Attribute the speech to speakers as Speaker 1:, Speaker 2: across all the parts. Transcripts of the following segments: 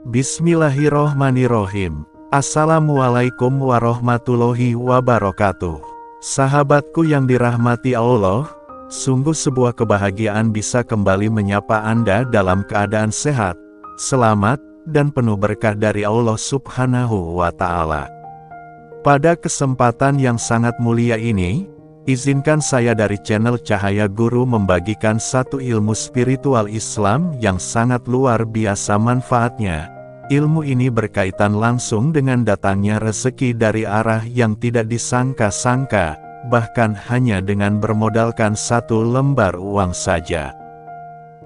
Speaker 1: Bismillahirrohmanirrohim. Assalamualaikum warahmatullahi wabarakatuh. Sahabatku yang dirahmati Allah, sungguh sebuah kebahagiaan bisa kembali menyapa Anda dalam keadaan sehat, selamat, dan penuh berkah dari Allah Subhanahu wa Ta'ala. Pada kesempatan yang sangat mulia ini, izinkan saya dari channel Cahaya Guru membagikan satu ilmu spiritual Islam yang sangat luar biasa manfaatnya. Ilmu ini berkaitan langsung dengan datangnya rezeki dari arah yang tidak disangka-sangka, bahkan hanya dengan bermodalkan satu lembar uang saja.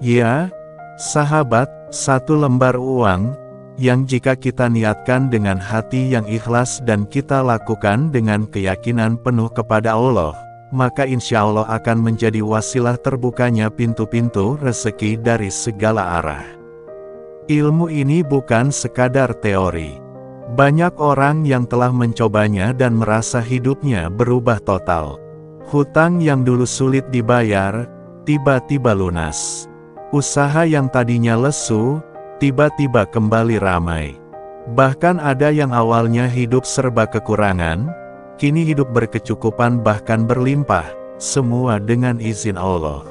Speaker 1: Ya, sahabat, satu lembar uang, yang jika kita niatkan dengan hati yang ikhlas dan kita lakukan dengan keyakinan penuh kepada Allah, maka insya Allah akan menjadi wasilah terbukanya pintu-pintu rezeki dari segala arah. Ilmu ini bukan sekadar teori. Banyak orang yang telah mencobanya dan merasa hidupnya berubah total. Hutang yang dulu sulit dibayar, tiba-tiba lunas. Usaha yang tadinya lesu, tiba-tiba kembali ramai. Bahkan ada yang awalnya hidup serba kekurangan, kini hidup berkecukupan bahkan berlimpah, semua dengan izin Allah.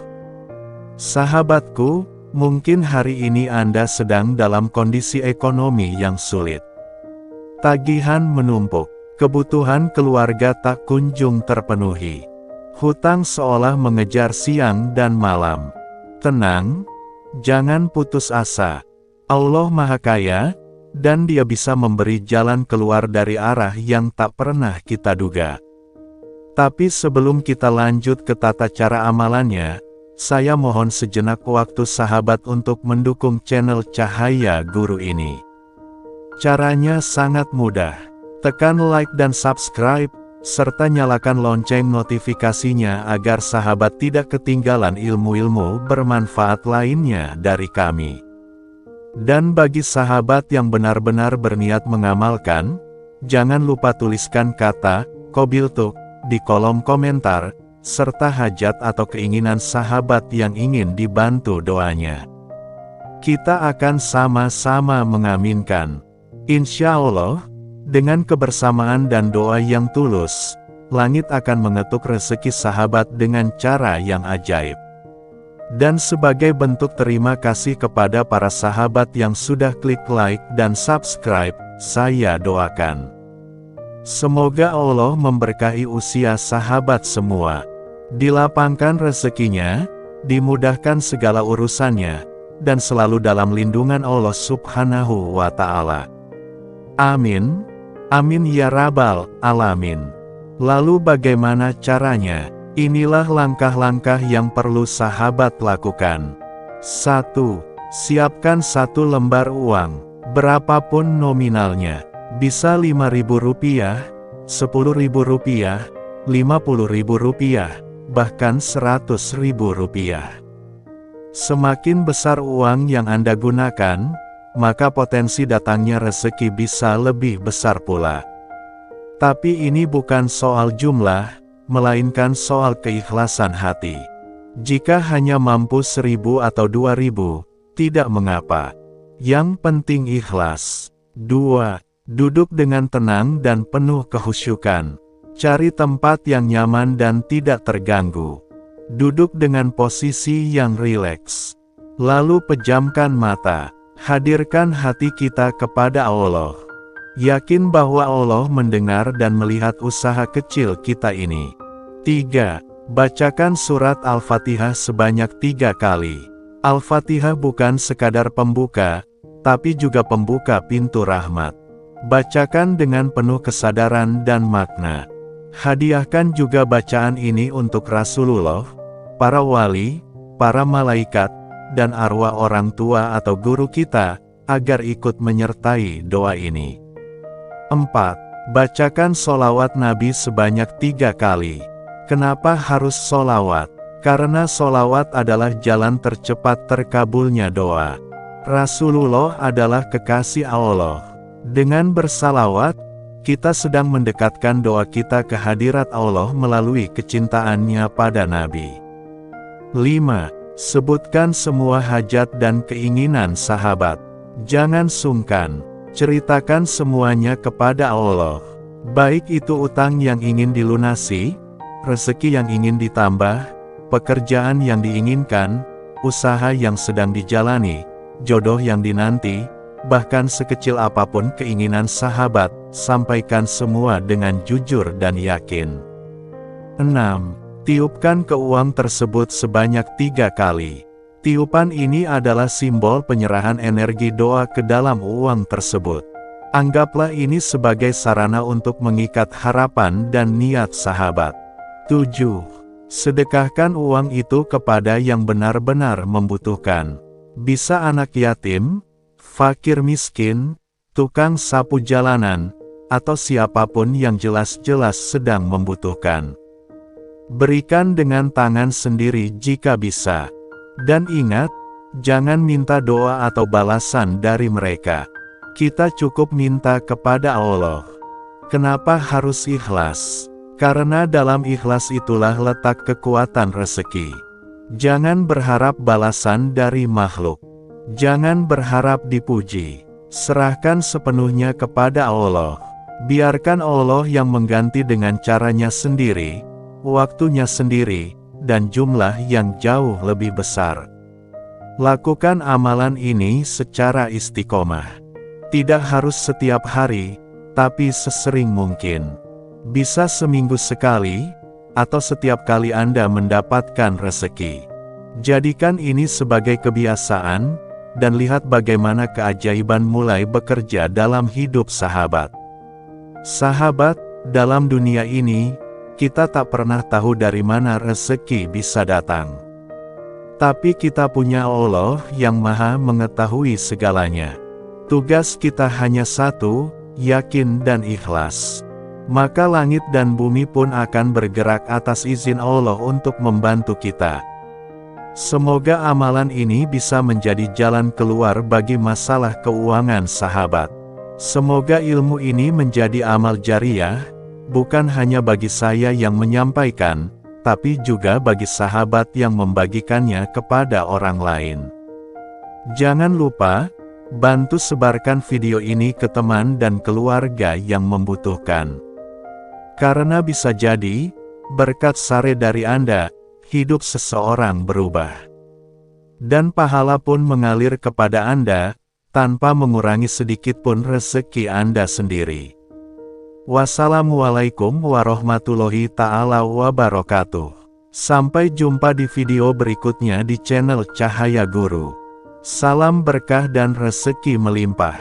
Speaker 1: Sahabatku, mungkin hari ini Anda sedang dalam kondisi ekonomi yang sulit. Tagihan menumpuk, kebutuhan keluarga tak kunjung terpenuhi. Hutang seolah mengejar siang dan malam. Tenang, jangan putus asa. Allah Maha Kaya, dan Dia bisa memberi jalan keluar dari arah yang tak pernah kita duga. Tapi sebelum kita lanjut ke tata cara amalannya, saya mohon sejenak waktu sahabat untuk mendukung channel Cahaya Guru ini. Caranya sangat mudah. Tekan like dan subscribe, serta nyalakan lonceng notifikasinya agar sahabat tidak ketinggalan ilmu-ilmu bermanfaat lainnya dari kami. Dan bagi sahabat yang benar-benar berniat mengamalkan, jangan lupa tuliskan kata Qobiltu di kolom komentar, serta hajat atau keinginan sahabat yang ingin dibantu doanya. Kita akan sama-sama mengaminkan. Insya Allah, dengan kebersamaan dan doa yang tulus, langit akan mengetuk rezeki sahabat dengan cara yang ajaib. Dan sebagai bentuk terima kasih kepada para sahabat yang sudah klik like dan subscribe, saya doakan semoga Allah memberkahi usia sahabat semua, dilapangkan rezekinya, dimudahkan segala urusannya, dan selalu dalam lindungan Allah Subhanahu wa Ta'ala. Amin. Amin ya Rabbal Alamin. Lalu bagaimana caranya? Inilah langkah-langkah yang perlu sahabat lakukan. 1. Siapkan satu lembar uang, berapapun nominalnya. Bisa Rp5.000, Rp10.000, Rp50.000, bahkan Rp100.000. Semakin besar uang yang Anda gunakan, maka potensi datangnya rezeki bisa lebih besar pula. Tapi ini bukan soal jumlah, melainkan soal keikhlasan hati. Jika hanya mampu 1.000 atau 2.000, tidak mengapa. Yang penting ikhlas. 2. Duduk dengan tenang dan penuh kehusyukan. Cari tempat yang nyaman dan tidak terganggu. Duduk dengan posisi yang rileks. Lalu pejamkan mata. Hadirkan hati kita kepada Allah. Yakin bahwa Allah mendengar dan melihat usaha kecil kita ini. 3. Bacakan surat Al-Fatihah sebanyak 3 kali. Al-Fatihah bukan sekadar pembuka, tapi juga pembuka pintu rahmat. Bacakan dengan penuh kesadaran dan makna. Hadiahkan juga bacaan ini untuk Rasulullah, para wali, para malaikat, dan arwah orang tua atau guru kita, agar ikut menyertai doa ini. 4. Bacakan sholawat Nabi sebanyak 3 kali. Kenapa harus sholawat? Karena sholawat adalah jalan tercepat terkabulnya doa. Rasulullah adalah kekasih Allah. Dengan bersalawat, kita sedang mendekatkan doa kita ke hadirat Allah melalui kecintaannya pada Nabi. 5. Sebutkan semua hajat dan keinginan sahabat. Jangan sungkan, ceritakan semuanya kepada Allah. Baik itu utang yang ingin dilunasi, rezeki yang ingin ditambah, pekerjaan yang diinginkan, usaha yang sedang dijalani, jodoh yang dinanti, bahkan sekecil apapun keinginan sahabat, sampaikan semua dengan jujur dan yakin. 6. Tiupkan ke uang tersebut sebanyak 3 kali. Tiupan ini adalah simbol penyerahan energi doa ke dalam uang tersebut. Anggaplah ini sebagai sarana untuk mengikat harapan dan niat sahabat. 7. Sedekahkan uang itu kepada yang benar-benar membutuhkan. Bisa anak yatim, fakir miskin, tukang sapu jalanan, atau siapapun yang jelas-jelas sedang membutuhkan. Berikan dengan tangan sendiri jika bisa. Dan ingat, jangan minta doa atau balasan dari mereka. Kita cukup minta kepada Allah. Kenapa harus ikhlas? Karena dalam ikhlas itulah letak kekuatan rezeki. Jangan berharap balasan dari makhluk. Jangan berharap dipuji. Serahkan sepenuhnya kepada Allah. Biarkan Allah yang mengganti dengan caranya sendiri, waktunya sendiri, dan jumlah yang jauh lebih besar. Lakukan amalan ini secara istiqomah. Tidak harus setiap hari, tapi sesering mungkin. Bisa seminggu sekali, atau setiap kali Anda mendapatkan rezeki. Jadikan ini sebagai kebiasaan, dan lihat bagaimana keajaiban mulai bekerja dalam hidup sahabat. Sahabat, dalam dunia ini, kita tak pernah tahu dari mana rezeki bisa datang. Tapi kita punya Allah yang Maha mengetahui segalanya. Tugas kita hanya satu, yakin dan ikhlas. Maka langit dan bumi pun akan bergerak atas izin Allah untuk membantu kita. Semoga amalan ini bisa menjadi jalan keluar bagi masalah keuangan sahabat. Semoga ilmu ini menjadi amal jariah, bukan hanya bagi saya yang menyampaikan, tapi juga bagi sahabat yang membagikannya kepada orang lain. Jangan lupa, bantu sebarkan video ini ke teman dan keluarga yang membutuhkan. Karena bisa jadi, berkat sare dari Anda, hidup seseorang berubah. Dan pahala pun mengalir kepada Anda, tanpa mengurangi sedikitpun rezeki Anda sendiri. Wassalamualaikum warahmatullahi ta'ala wabarakatuh. Sampai jumpa di video berikutnya di channel Cahaya Guru. Salam berkah dan rezeki melimpah.